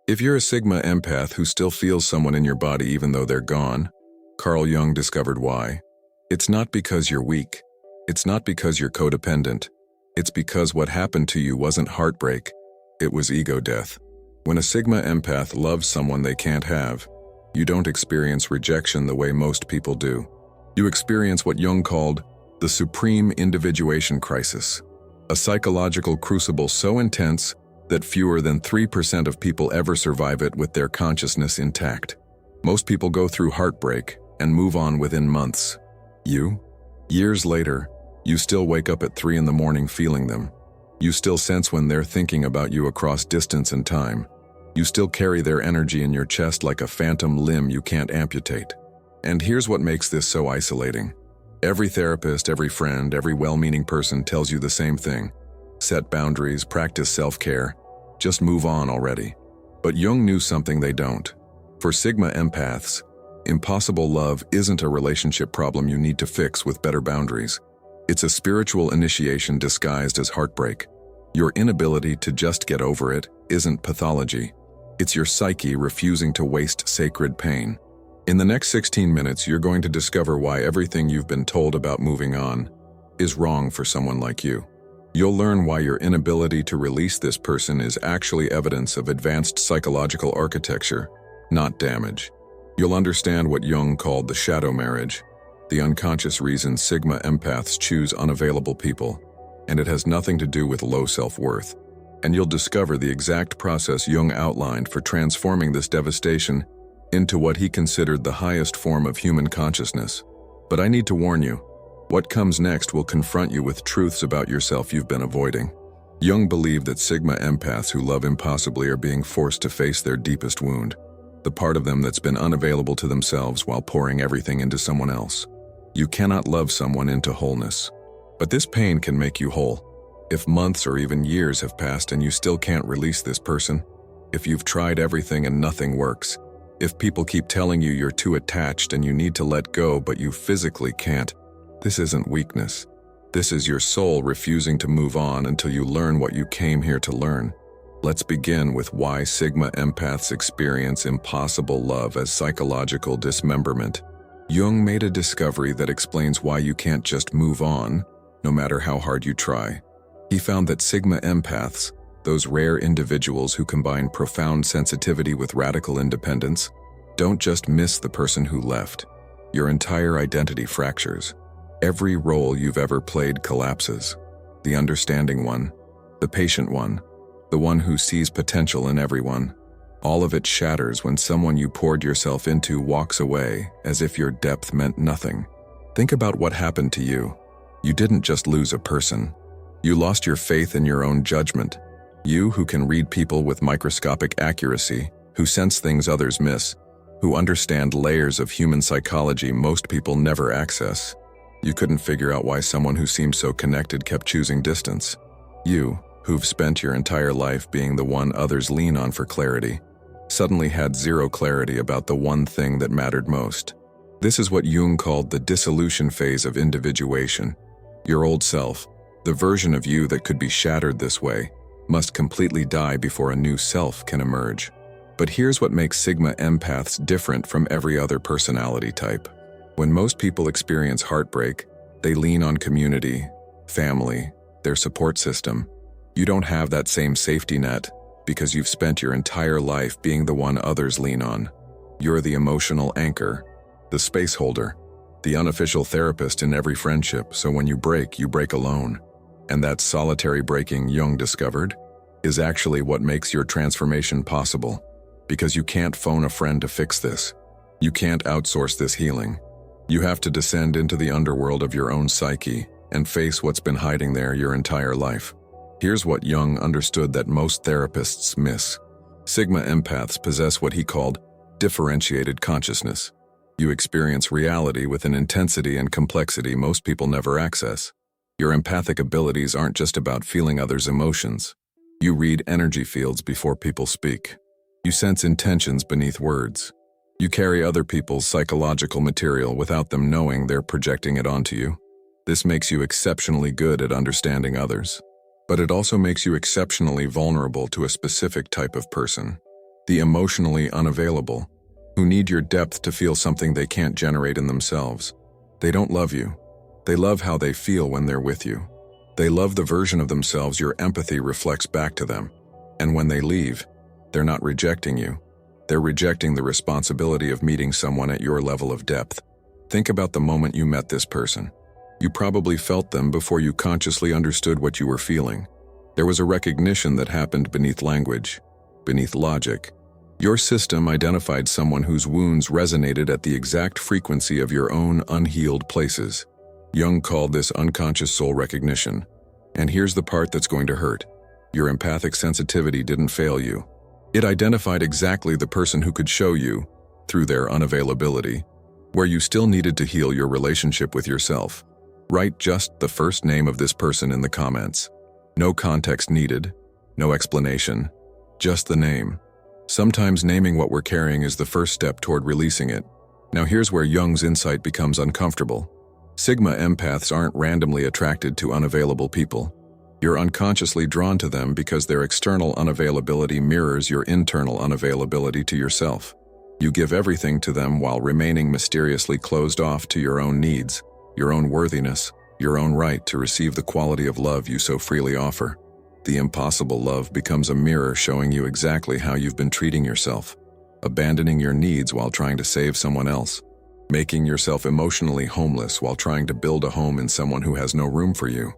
If you're a Sigma empath who still feels someone in your body even though they're gone, Carl Jung discovered why. It's not because you're weak. It's not because you're codependent. It's because what happened to you wasn't heartbreak. It was ego death. When a Sigma empath loves someone they can't have, you don't experience rejection the way most people do. You experience what Jung called the supreme individuation crisis, a psychological crucible so intense that fewer than 3% of people ever survive it with their consciousness intact. Most people go through heartbreak and move on within months. You? Years later, you still wake up at 3 in the morning feeling them. You still sense when they're thinking about you across distance and time. You still carry their energy in your chest like a phantom limb you can't amputate. And here's what makes this so isolating. Every therapist, every friend, every well-meaning person tells you the same thing. Set boundaries, practice self-care, just move on already. But Jung knew something they don't. For Sigma empaths, impossible love isn't a relationship problem you need to fix with better boundaries. It's a spiritual initiation disguised as heartbreak. Your inability to just get over it isn't pathology. It's your psyche refusing to waste sacred pain. In the next 16 minutes, you're going to discover why everything you've been told about moving on is wrong for someone like you. You'll learn why your inability to release this person is actually evidence of advanced psychological architecture, not damage. You'll understand what Jung called the shadow marriage, the unconscious reason Sigma empaths choose unavailable people, and it has nothing to do with low self-worth. And you'll discover the exact process Jung outlined for transforming this devastation into what he considered the highest form of human consciousness. But I need to warn you, what comes next will confront you with truths about yourself you've been avoiding. Jung believed that Sigma empaths who love impossibly are being forced to face their deepest wound, the part of them that's been unavailable to themselves while pouring everything into someone else. You cannot love someone into wholeness. But this pain can make you whole. If months or even years have passed and you still can't release this person, if you've tried everything and nothing works, if people keep telling you you're too attached and you need to let go but you physically can't, this isn't weakness. This is your soul refusing to move on until you learn what you came here to learn. Let's begin with why Sigma empaths experience impossible love as psychological dismemberment. Jung made a discovery that explains why you can't just move on, no matter how hard you try. He found that Sigma empaths, those rare individuals who combine profound sensitivity with radical independence, don't just miss the person who left. Your entire identity fractures. Every role you've ever played collapses. The understanding one, the patient one, the one who sees potential in everyone. All of it shatters when someone you poured yourself into walks away as if your depth meant nothing. Think about what happened to you. You didn't just lose a person. You lost your faith in your own judgment. You who can read people with microscopic accuracy, who sense things others miss, who understand layers of human psychology most people never access. You couldn't figure out why someone who seemed so connected kept choosing distance. You, who've spent your entire life being the one others lean on for clarity, suddenly had zero clarity about the one thing that mattered most. This is what Jung called the dissolution phase of individuation. Your old self, the version of you that could be shattered this way, must completely die before a new self can emerge. But here's what makes Sigma empaths different from every other personality type. When most people experience heartbreak, they lean on community, family, their support system. You don't have that same safety net because you've spent your entire life being the one others lean on. You're the emotional anchor, the space holder, the unofficial therapist in every friendship, so when you break alone. And that solitary breaking, Jung discovered, is actually what makes your transformation possible. Because you can't phone a friend to fix this. You can't outsource this healing. You have to descend into the underworld of your own psyche and face what's been hiding there your entire life. Here's what Jung understood that most therapists miss. Sigma empaths possess what he called differentiated consciousness. You experience reality with an intensity and complexity most people never access. Your empathic abilities aren't just about feeling others' emotions. You read energy fields before people speak. You sense intentions beneath words. You carry other people's psychological material without them knowing they're projecting it onto you. This makes you exceptionally good at understanding others. But it also makes you exceptionally vulnerable to a specific type of person. The emotionally unavailable, who need your depth to feel something they can't generate in themselves. They don't love you. They love how they feel when they're with you. They love the version of themselves your empathy reflects back to them. And when they leave, they're not rejecting you. They're rejecting the responsibility of meeting someone at your level of depth. Think about the moment you met this person. You probably felt them before you consciously understood what you were feeling. There was a recognition that happened beneath language, beneath logic. Your system identified someone whose wounds resonated at the exact frequency of your own unhealed places. Jung called this unconscious soul recognition. And here's the part that's going to hurt. Your empathic sensitivity didn't fail you. It identified exactly the person who could show you, through their unavailability, where you still needed to heal your relationship with yourself. Write just the first name of this person in the comments. No context needed, no explanation, just the name. Sometimes naming what we're carrying is the first step toward releasing it. Now here's where Jung's insight becomes uncomfortable. Sigma empaths aren't randomly attracted to unavailable people. You're unconsciously drawn to them because their external unavailability mirrors your internal unavailability to yourself. You give everything to them while remaining mysteriously closed off to your own needs, your own worthiness, your own right to receive the quality of love you so freely offer. The impossible love becomes a mirror showing you exactly how you've been treating yourself, abandoning your needs while trying to save someone else, making yourself emotionally homeless while trying to build a home in someone who has no room for you,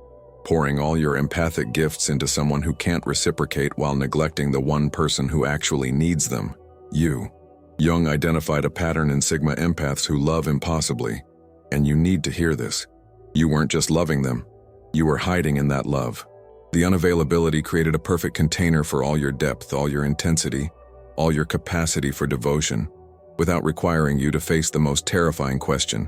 pouring all your empathic gifts into someone who can't reciprocate while neglecting the one person who actually needs them, you. Jung identified a pattern in Sigma empaths who love impossibly, and you need to hear this. You weren't just loving them, you were hiding in that love. The unavailability created a perfect container for all your depth, all your intensity, all your capacity for devotion, without requiring you to face the most terrifying question.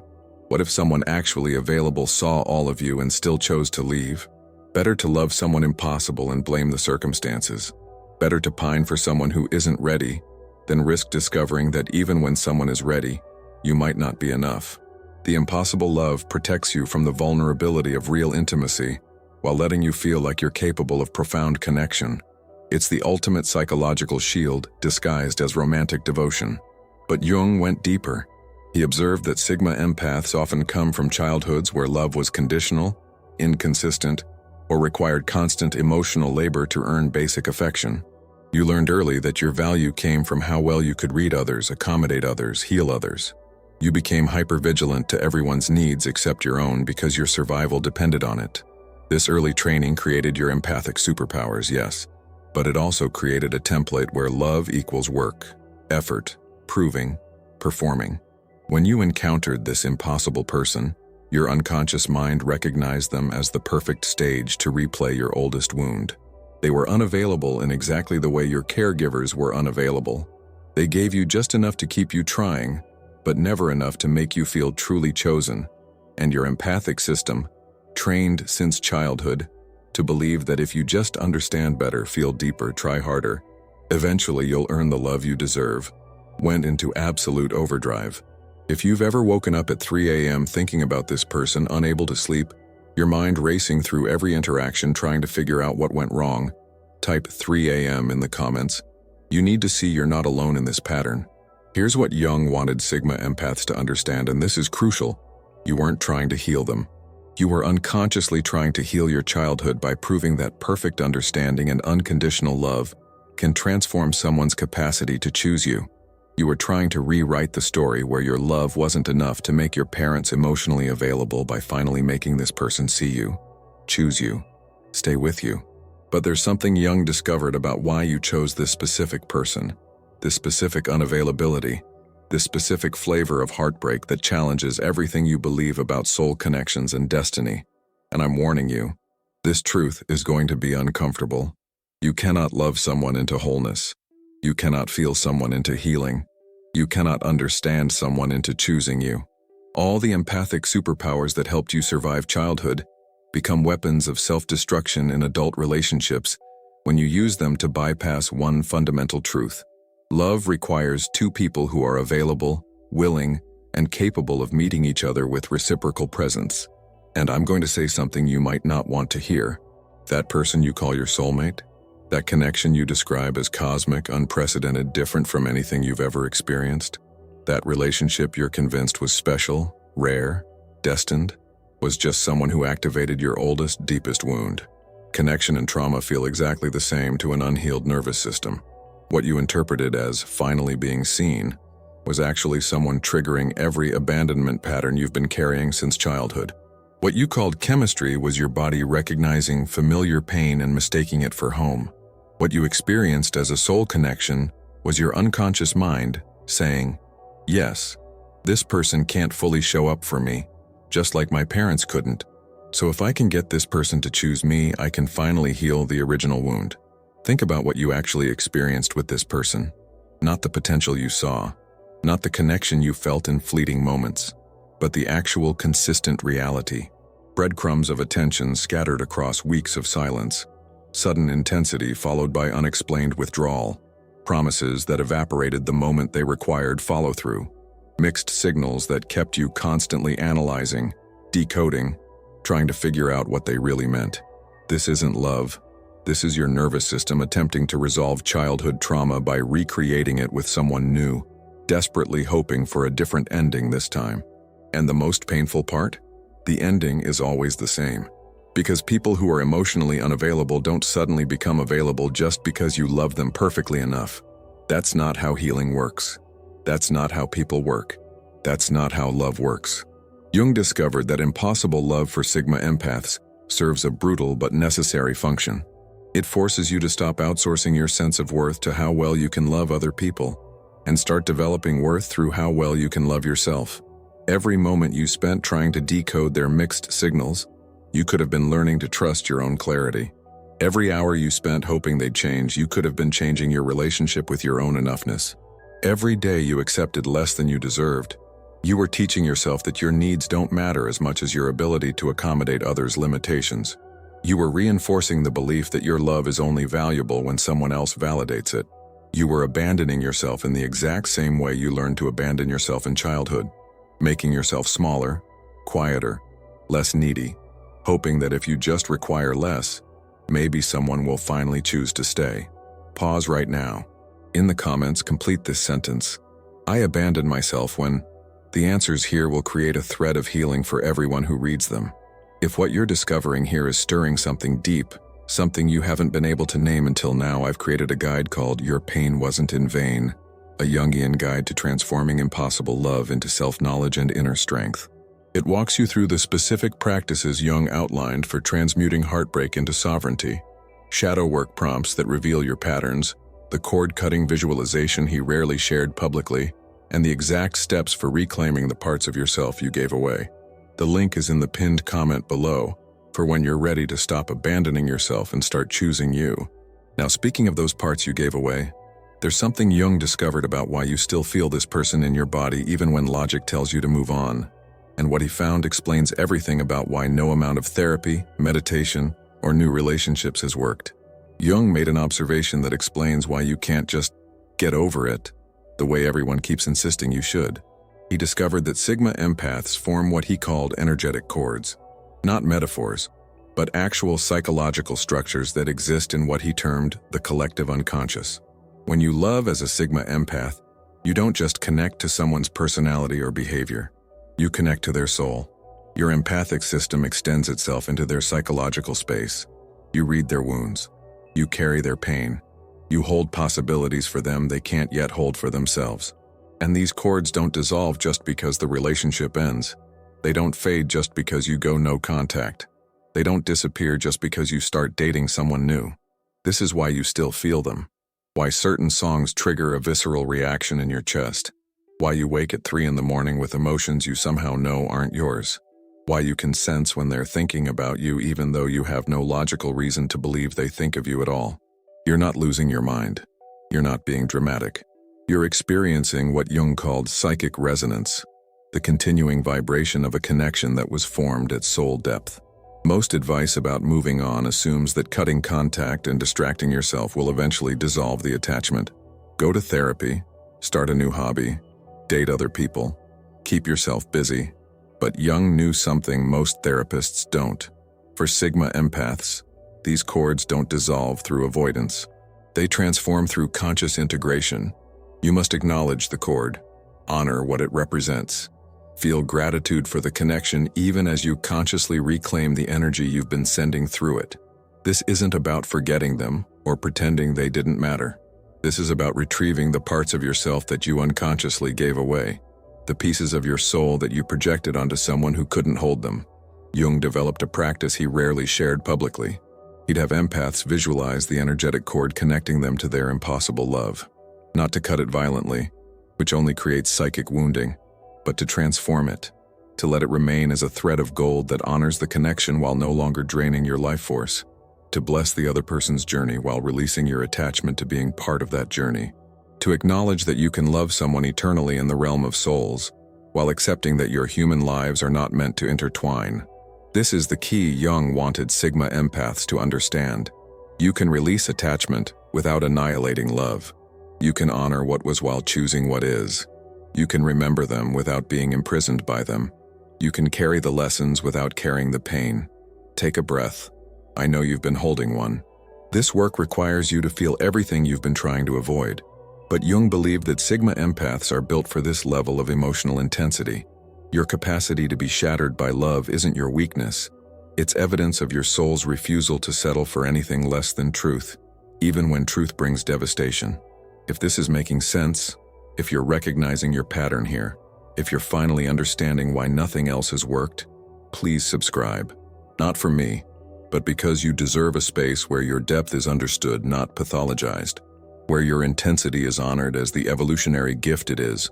What if someone actually available saw all of you and still chose to leave? Better to love someone impossible and blame the circumstances. Better to pine for someone who isn't ready than risk discovering that even when someone is ready, you might not be enough. The impossible love protects you from the vulnerability of real intimacy while letting you feel like you're capable of profound connection. It's the ultimate psychological shield disguised as romantic devotion. But Jung went deeper. He observed that Sigma empaths often come from childhoods where love was conditional, inconsistent, or required constant emotional labor to earn basic affection. You learned early that your value came from how well you could read others, accommodate others, heal others. You became hypervigilant to everyone's needs except your own because your survival depended on it. This early training created your empathic superpowers, yes, but it also created a template where love equals work, effort, proving, performing. When you encountered this impossible person, your unconscious mind recognized them as the perfect stage to replay your oldest wound. They were unavailable in exactly the way your caregivers were unavailable. They gave you just enough to keep you trying, but never enough to make you feel truly chosen. And your empathic system, trained since childhood to believe that if you just understand better, feel deeper, try harder, eventually you'll earn the love you deserve, went into absolute overdrive. If you've ever woken up at 3 a.m. thinking about this person, unable to sleep, your mind racing through every interaction trying to figure out what went wrong, type 3 a.m. in the comments. You need to see you're not alone in this pattern. Here's what Jung wanted Sigma empaths to understand, and this is crucial. You weren't trying to heal them. You were unconsciously trying to heal your childhood by proving that perfect understanding and unconditional love can transform someone's capacity to choose you. You were trying to rewrite the story where your love wasn't enough to make your parents emotionally available by finally making this person see you, choose you, stay with you. But there's something Jung discovered about why you chose this specific person, this specific unavailability, this specific flavor of heartbreak that challenges everything you believe about soul connections and destiny. And I'm warning you, this truth is going to be uncomfortable. You cannot love someone into wholeness. You cannot feel someone into healing. You cannot understand someone into choosing you. All the empathic superpowers that helped you survive childhood become weapons of self-destruction in adult relationships when you use them to bypass one fundamental truth. Love requires two people who are available, willing, and capable of meeting each other with reciprocal presence. And I'm going to say something you might not want to hear. That person you call your soulmate? That connection you describe as cosmic, unprecedented, different from anything you've ever experienced. That relationship you're convinced was special, rare, destined, was just someone who activated your oldest, deepest wound. Connection and trauma feel exactly the same to an unhealed nervous system. What you interpreted as finally being seen was actually someone triggering every abandonment pattern you've been carrying since childhood. What you called chemistry was your body recognizing familiar pain and mistaking it for home. What you experienced as a soul connection was your unconscious mind saying, "Yes, this person can't fully show up for me, just like my parents couldn't. So if I can get this person to choose me, I can finally heal the original wound." Think about what you actually experienced with this person. Not the potential you saw, not the connection you felt in fleeting moments, but the actual consistent reality. Breadcrumbs of attention scattered across weeks of silence. Sudden intensity followed by unexplained withdrawal. Promises that evaporated the moment they required follow-through. Mixed signals that kept you constantly analyzing, decoding, trying to figure out what they really meant. This isn't love. This is your nervous system attempting to resolve childhood trauma by recreating it with someone new, desperately hoping for a different ending this time. And the most painful part? The ending is always the same. Because people who are emotionally unavailable don't suddenly become available just because you love them perfectly enough. That's not how healing works. That's not how people work. That's not how love works. Jung discovered that impossible love for Sigma empaths serves a brutal but necessary function. It forces you to stop outsourcing your sense of worth to how well you can love other people, and start developing worth through how well you can love yourself. Every moment you spent trying to decode their mixed signals, you could have been learning to trust your own clarity. Every hour you spent hoping they'd change, you could have been changing your relationship with your own enoughness. Every day you accepted less than you deserved, you were teaching yourself that your needs don't matter as much as your ability to accommodate others' limitations. You were reinforcing the belief that your love is only valuable when someone else validates it. You were abandoning yourself in the exact same way you learned to abandon yourself in childhood, making yourself smaller, quieter, less needy, hoping that if you just require less, maybe someone will finally choose to stay. Pause right now. In the comments, complete this sentence. I abandoned myself when... The answers here will create a thread of healing for everyone who reads them. If what you're discovering here is stirring something deep, something you haven't been able to name until now, I've created a guide called Your Pain Wasn't in Vain, a Jungian guide to transforming impossible love into self-knowledge and inner strength. It walks you through the specific practices Jung outlined for transmuting heartbreak into sovereignty, shadow work prompts that reveal your patterns, the cord-cutting visualization he rarely shared publicly, and the exact steps for reclaiming the parts of yourself you gave away. The link is in the pinned comment below for when you're ready to stop abandoning yourself and start choosing you. Now, speaking of those parts you gave away, there's something Jung discovered about why you still feel this person in your body even when logic tells you to move on. And what he found explains everything about why no amount of therapy, meditation, or new relationships has worked. Jung made an observation that explains why you can't just get over it the way everyone keeps insisting you should. He discovered that Sigma empaths form what he called energetic cords. Not metaphors, but actual psychological structures that exist in what he termed the collective unconscious. When you love as a Sigma empath, you don't just connect to someone's personality or behavior. You connect to their soul. Your empathic system extends itself into their psychological space. You read their wounds. You carry their pain. You hold possibilities for them they can't yet hold for themselves. And these cords don't dissolve just because the relationship ends. They don't fade just because you go no contact. They don't disappear just because you start dating someone new. This is why you still feel them. Why certain songs trigger a visceral reaction in your chest. Why you wake at 3 in the morning with emotions you somehow know aren't yours. Why you can sense when they're thinking about you even though you have no logical reason to believe they think of you at all. You're not losing your mind. You're not being dramatic. You're experiencing what Jung called psychic resonance, the continuing vibration of a connection that was formed at soul depth. Most advice about moving on assumes that cutting contact and distracting yourself will eventually dissolve the attachment. Go to therapy, start a new hobby, date other people, keep yourself busy. But Jung knew something most therapists don't. For Sigma empaths, These cords don't dissolve through avoidance. They transform through conscious integration. You must acknowledge the cord, honor what it represents, feel gratitude for the connection even as you consciously reclaim the energy you've been sending through it. This isn't about forgetting them or pretending they didn't matter. This is about retrieving the parts of yourself that you unconsciously gave away, the pieces of your soul that you projected onto someone who couldn't hold them. Jung developed a practice he rarely shared publicly. He'd have empaths visualize the energetic cord connecting them to their impossible love. Not to cut it violently, which only creates psychic wounding, but to transform it, to let it remain as a thread of gold that honors the connection while no longer draining your life force, to bless the other person's journey while releasing your attachment to being part of that journey, to acknowledge that you can love someone eternally in the realm of souls, while accepting that your human lives are not meant to intertwine. This is the key Jung wanted Sigma empaths to understand. You can release attachment without annihilating love. You can honor what was while choosing what is. You can remember them without being imprisoned by them. You can carry the lessons without carrying the pain. Take a breath. I know you've been holding one. This work requires you to feel everything you've been trying to avoid. But Jung believed that Sigma empaths are built for this level of emotional intensity. Your capacity to be shattered by love isn't your weakness. It's evidence of your soul's refusal to settle for anything less than truth, even when truth brings devastation. If this is making sense, if you're recognizing your pattern here, if you're finally understanding why nothing else has worked, please subscribe. Not for me, but because you deserve a space where your depth is understood, not pathologized, where your intensity is honored as the evolutionary gift it is,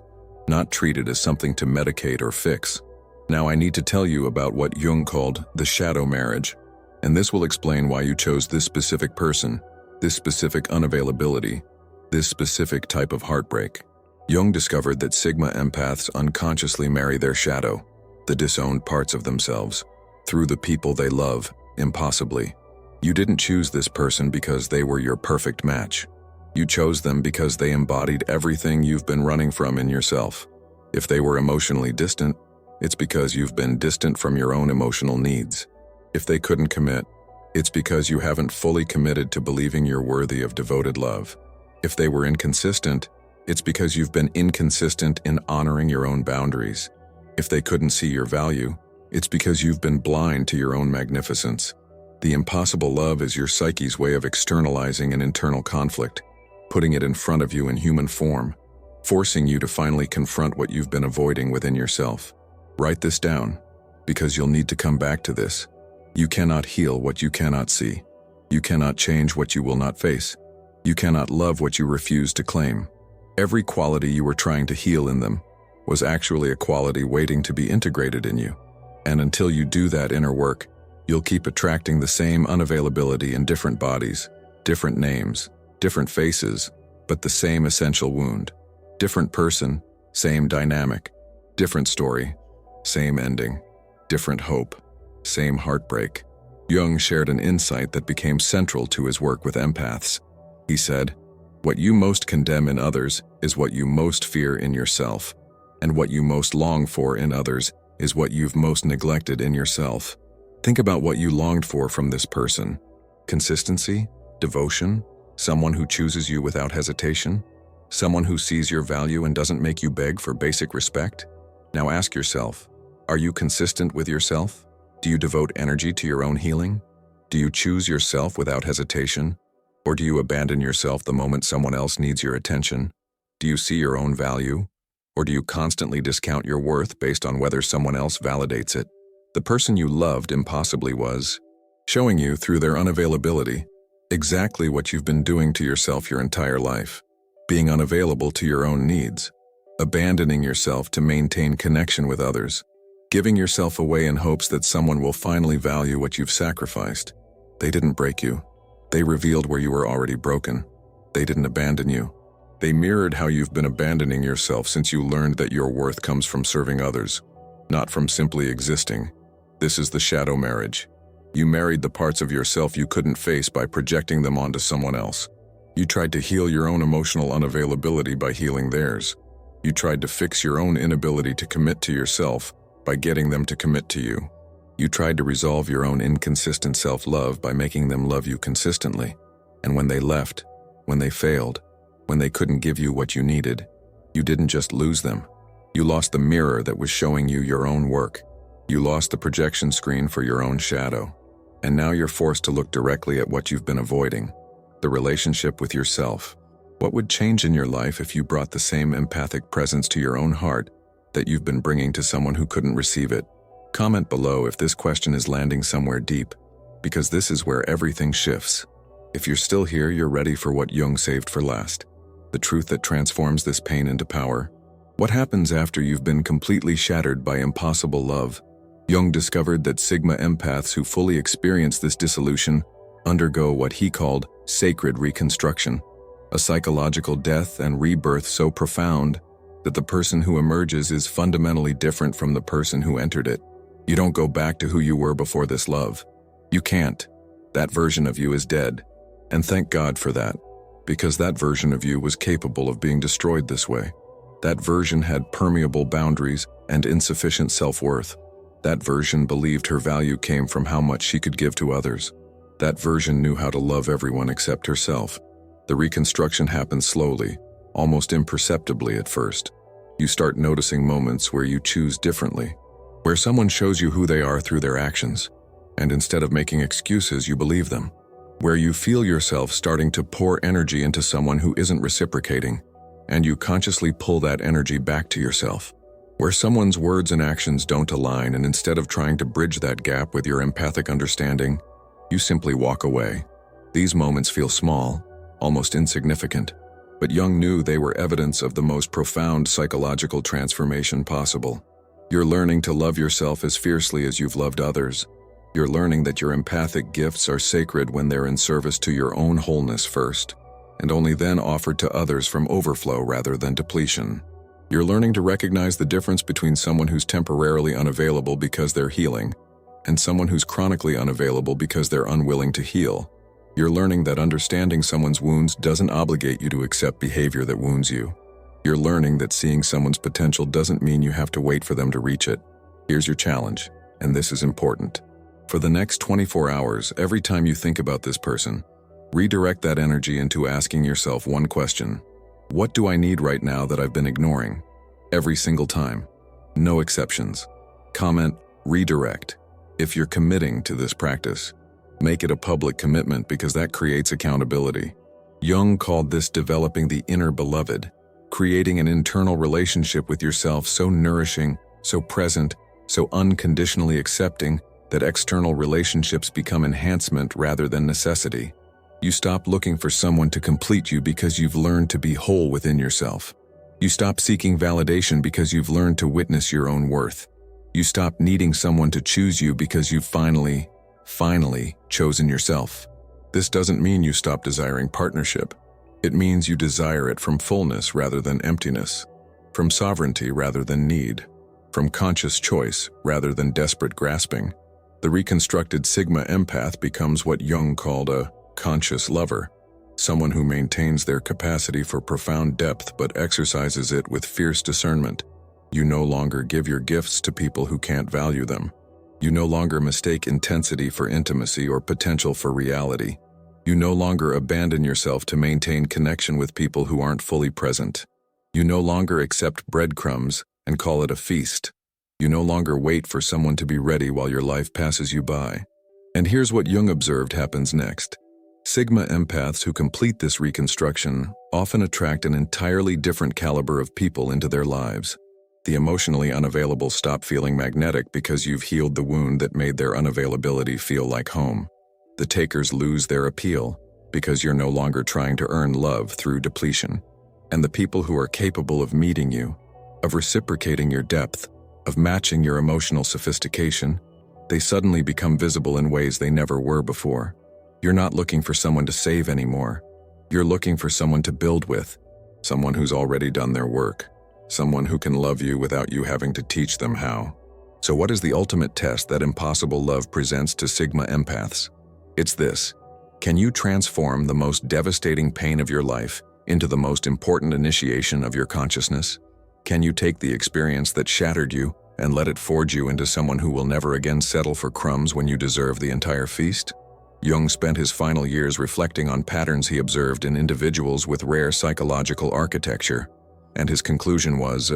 not treated as something to medicate or fix. Now I need to tell you about what Jung called the shadow marriage, and this will explain why you chose this specific person, this specific unavailability, this specific type of heartbreak. Jung discovered that Sigma empaths unconsciously marry their shadow, the disowned parts of themselves, through the people they love, impossibly. You didn't choose this person because they were your perfect match. You chose them because they embodied everything you've been running from in yourself. If they were emotionally distant, it's because you've been distant from your own emotional needs. If they couldn't commit, it's because you haven't fully committed to believing you're worthy of devoted love. If they were inconsistent, it's because you've been inconsistent in honoring your own boundaries. If they couldn't see your value, it's because you've been blind to your own magnificence. The impossible love is your psyche's way of externalizing an internal conflict, putting it in front of you in human form, forcing you to finally confront what you've been avoiding within yourself. Write this down, because you'll need to come back to this. You cannot heal what you cannot see. You cannot change what you will not face. You cannot love what you refuse to claim. Every quality you were trying to heal in them was actually a quality waiting to be integrated in you. And until you do that inner work, you'll keep attracting the same unavailability in different bodies, different names, different faces, but the same essential wound. Different person, same dynamic. Different story, same ending. Different hope, same heartbreak. Jung shared an insight that became central to his work with empaths. He said, "What you most condemn in others is what you most fear in yourself, and what you most long for in others is what you've most neglected in yourself." Think about what you longed for from this person. Consistency? Devotion? Someone who chooses you without hesitation? Someone who sees your value and doesn't make you beg for basic respect? Now ask yourself, are you consistent with yourself? Do you devote energy to your own healing? Do you choose yourself without hesitation? Or do you abandon yourself the moment someone else needs your attention? Do you see your own value? Or do you constantly discount your worth based on whether someone else validates it? The person you loved impossibly was showing you through their unavailability exactly what you've been doing to yourself your entire life, being unavailable to your own needs, abandoning yourself to maintain connection with others, giving yourself away in hopes that someone will finally value what you've sacrificed. They didn't break you. They revealed where you were already broken. They didn't abandon you. They mirrored how you've been abandoning yourself since you learned that your worth comes from serving others, not from simply existing. This is the shadow marriage. You married the parts of yourself you couldn't face by projecting them onto someone else. You tried to heal your own emotional unavailability by healing theirs. You tried to fix your own inability to commit to yourself by getting them to commit to you. You tried to resolve your own inconsistent self-love by making them love you consistently. And when they left, when they failed, when they couldn't give you what you needed, you didn't just lose them. You lost the mirror that was showing you your own work. You lost the projection screen for your own shadow. And now you're forced to look directly at what you've been avoiding, the relationship with yourself. What would change in your life if you brought the same empathic presence to your own heart that you've been bringing to someone who couldn't receive it? Comment below if this question is landing somewhere deep, because this is where everything shifts. If you're still here, you're ready for what Jung saved for last, the truth that transforms this pain into power. What happens after you've been completely shattered by impossible love? Jung discovered that Sigma empaths who fully experience this dissolution undergo what he called sacred reconstruction, a psychological death and rebirth so profound that the person who emerges is fundamentally different from the person who entered it. You don't go back to who you were before this love. You can't. That version of you is dead. And thank God for that, because that version of you was capable of being destroyed this way. That version had permeable boundaries and insufficient self-worth. That version believed her value came from how much she could give to others. That version knew how to love everyone except herself. The reconstruction happens slowly, almost imperceptibly at first. You start noticing moments where you choose differently, where someone shows you who they are through their actions, and instead of making excuses, you believe them. Where you feel yourself starting to pour energy into someone who isn't reciprocating, and you consciously pull that energy back to yourself. Where someone's words and actions don't align, and instead of trying to bridge that gap with your empathic understanding, you simply walk away. These moments feel small, almost insignificant, but Jung knew they were evidence of the most profound psychological transformation possible. You're learning to love yourself as fiercely as you've loved others. You're learning that your empathic gifts are sacred when they're in service to your own wholeness first, and only then offered to others from overflow rather than depletion. You're learning to recognize the difference between someone who's temporarily unavailable because they're healing, and someone who's chronically unavailable because they're unwilling to heal. You're learning that understanding someone's wounds doesn't obligate you to accept behavior that wounds you. You're learning that seeing someone's potential doesn't mean you have to wait for them to reach it. Here's your challenge, and this is important. For the next 24 hours, every time you think about this person, redirect that energy into asking yourself one question. What do I need right now that I've been ignoring? Every single time. No exceptions. Comment, redirect. If you're committing to this practice, make it a public commitment because that creates accountability. Jung called this developing the inner beloved, creating an internal relationship with yourself so nourishing, so present, so unconditionally accepting that external relationships become enhancement rather than necessity. You stop looking for someone to complete you because you've learned to be whole within yourself. You stop seeking validation because you've learned to witness your own worth. You stop needing someone to choose you because you've finally chosen yourself. This doesn't mean you stop desiring partnership. It means you desire it from fullness rather than emptiness, from sovereignty rather than need, from conscious choice rather than desperate grasping. The reconstructed Sigma empath becomes what Jung called a conscious lover, someone who maintains their capacity for profound depth but exercises it with fierce discernment. You no longer give your gifts to people who can't value them. You no longer mistake intensity for intimacy or potential for reality. You no longer abandon yourself to maintain connection with people who aren't fully present. You no longer accept breadcrumbs and call it a feast. You no longer wait for someone to be ready while your life passes you by. And here's what Jung observed happens next. Sigma empaths who complete this reconstruction often attract an entirely different caliber of people into their lives. The emotionally unavailable stop feeling magnetic because you've healed the wound that made their unavailability feel like home. The takers lose their appeal because you're no longer trying to earn love through depletion. And the people who are capable of meeting you, of reciprocating your depth, of matching your emotional sophistication, they suddenly become visible in ways they never were before. You're not looking for someone to save anymore. You're looking for someone to build with, someone who's already done their work, someone who can love you without you having to teach them how. So what is the ultimate test that impossible love presents to Sigma empaths? It's this. Can you transform the most devastating pain of your life into the most important initiation of your consciousness? Can you take the experience that shattered you and let it forge you into someone who will never again settle for crumbs when you deserve the entire feast? Jung spent his final years reflecting on patterns he observed in individuals with rare psychological architecture, and his conclusion was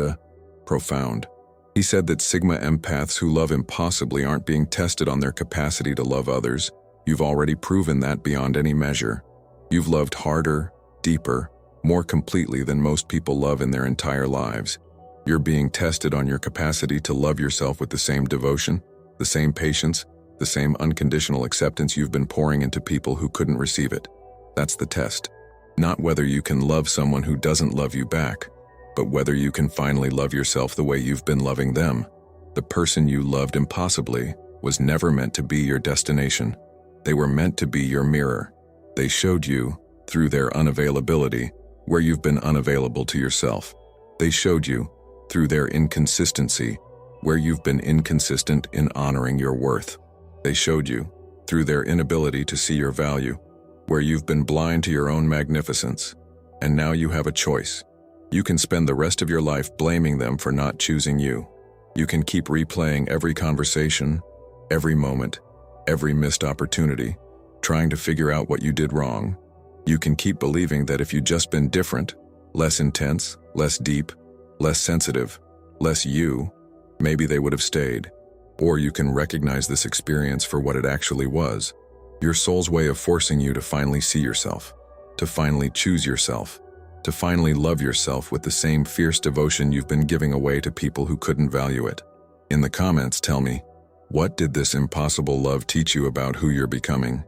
profound. He said that Sigma empaths who love impossibly aren't being tested on their capacity to love others. You've already proven that beyond any measure. You've loved harder, deeper, more completely than most people love in their entire lives. You're being tested on your capacity to love yourself with the same devotion, the same patience, the same unconditional acceptance you've been pouring into people who couldn't receive it. That's the test. Not whether you can love someone who doesn't love you back, but whether you can finally love yourself the way you've been loving them. The person you loved impossibly was never meant to be your destination. They were meant to be your mirror. They showed you, through their unavailability, where you've been unavailable to yourself. They showed you, through their inconsistency, where you've been inconsistent in honoring your worth. They showed you, through their inability to see your value, where you've been blind to your own magnificence. And now you have a choice. You can spend the rest of your life blaming them for not choosing you. You can keep replaying every conversation, every moment, every missed opportunity, trying to figure out what you did wrong. You can keep believing that if you'd just been different, less intense, less deep, less sensitive, less you, maybe they would have stayed. Or you can recognize this experience for what it actually was, your soul's way of forcing you to finally see yourself, to finally choose yourself, to finally love yourself with the same fierce devotion you've been giving away to people who couldn't value it. In the comments, tell me, what did this impossible love teach you about who you're becoming?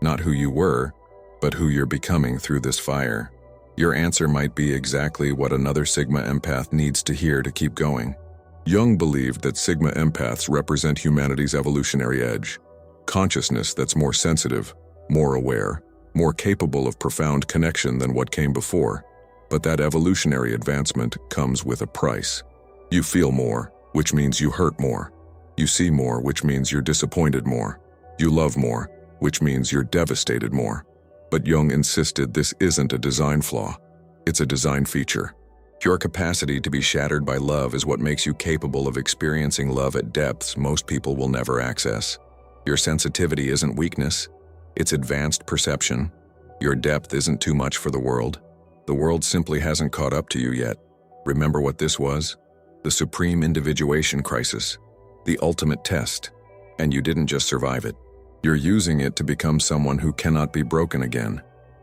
Not who you were, but who you're becoming through this fire. Your answer might be exactly what another Sigma empath needs to hear to keep going. Jung believed that Sigma empaths represent humanity's evolutionary edge, consciousness that's more sensitive, more aware, more capable of profound connection than what came before. But that evolutionary advancement comes with a price. You feel more, which means you hurt more. You see more, which means you're disappointed more. You love more, which means you're devastated more. But Jung insisted this isn't a design flaw. It's a design feature. Your capacity to be shattered by love is what makes you capable of experiencing love at depths most people will never access. Your sensitivity isn't weakness. It's advanced perception. Your depth isn't too much for the world. The world simply hasn't caught up to you yet. Remember what this was? The supreme individuation crisis. The ultimate test. And you didn't just survive it. You're using it to become someone who cannot be broken again.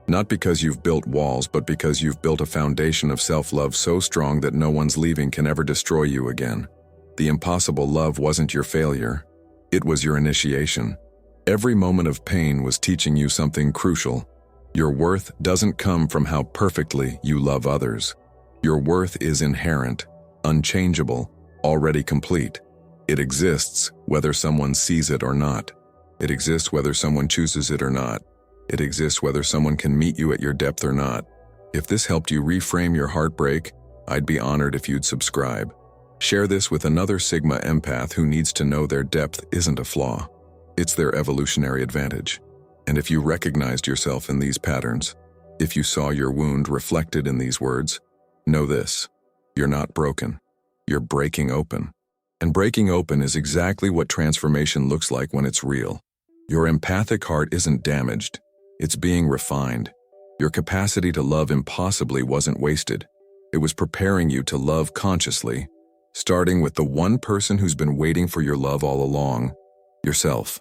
Not because you've built walls, but because you've built a foundation of self-love so strong that no one's leaving can ever destroy you again. The impossible love wasn't your failure. It was your initiation. Every moment of pain was teaching you something crucial. Your worth doesn't come from how perfectly you love others. Your worth is inherent, unchangeable, already complete. It exists whether someone sees it or not. It exists whether someone chooses it or not. It exists whether someone can meet you at your depth or not. If this helped you reframe your heartbreak, I'd be honored if you'd subscribe. Share this with another Sigma empath who needs to know their depth isn't a flaw. It's their evolutionary advantage. And if you recognized yourself in these patterns, if you saw your wound reflected in these words, know this: you're not broken. You're breaking open. And breaking open is exactly what transformation looks like when it's real. Your empathic heart isn't damaged. It's being refined. Your capacity to love impossibly wasn't wasted. It was preparing you to love consciously, starting with the one person who's been waiting for your love all along, yourself.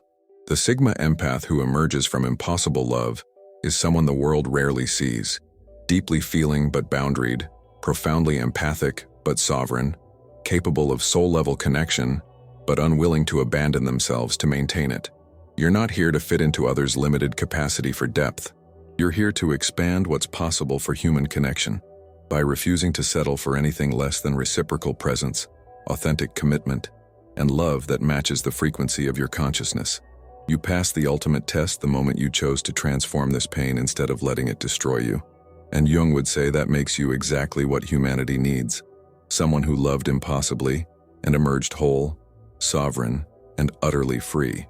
The Sigma empath who emerges from impossible love is someone the world rarely sees. Deeply feeling but boundaried, profoundly empathic but sovereign, capable of soul-level connection but unwilling to abandon themselves to maintain it. You're not here to fit into others' limited capacity for depth. You're here to expand what's possible for human connection by refusing to settle for anything less than reciprocal presence, authentic commitment, and love that matches the frequency of your consciousness. You passed the ultimate test the moment you chose to transform this pain instead of letting it destroy you. And Jung would say that makes you exactly what humanity needs: someone who loved impossibly and emerged whole, sovereign, and utterly free.